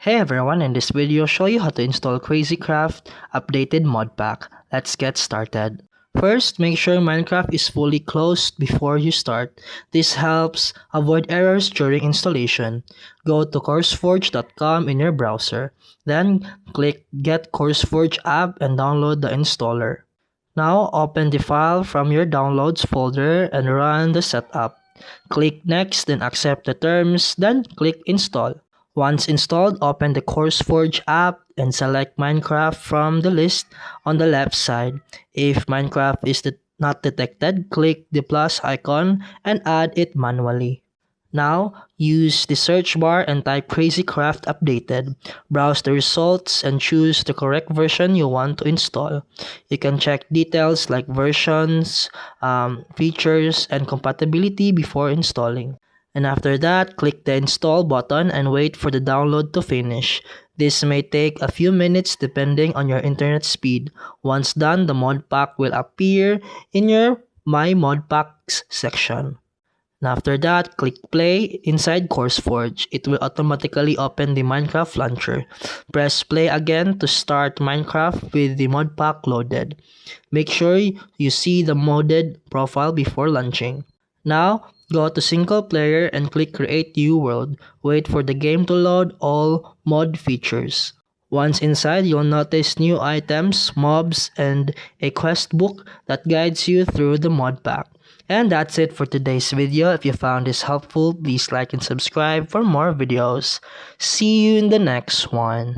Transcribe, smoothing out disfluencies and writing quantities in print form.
Hey everyone, in this video, I'll show you how to install CrazyCraft updated mod pack. Let's get started. First, make sure Minecraft is fully closed before you start. This helps avoid errors during installation. Go to CourseForge.com in your browser. Then, click Get CourseForge app and download the installer. Now, open the file from your downloads folder and run the setup. Click Next, then accept the terms, then click Install. Once installed, open the CourseForge app and select Minecraft from the list on the left side. If Minecraft is not detected, click the plus icon and add it manually. Now, use the search bar and type CrazyCraft Updated. Browse the results and choose the correct version you want to install. You can check details like versions, features, and compatibility before installing. And after that, click the install button and wait for the download to finish. This may take a few minutes depending on your internet speed. Once done, the mod pack will appear in your My Mod Packs section. And after that, click play inside CourseForge. It will automatically open the Minecraft launcher. Press play again to start Minecraft with the mod pack loaded. Make sure you see the modded profile before launching. Now, go to single player and click create new world. Wait for the game to load all mod features. Once inside, you'll notice new items, mobs, and a quest book that guides you through the mod pack. And that's it for today's video. If you found this helpful, please like and subscribe for more videos. See you in the next one.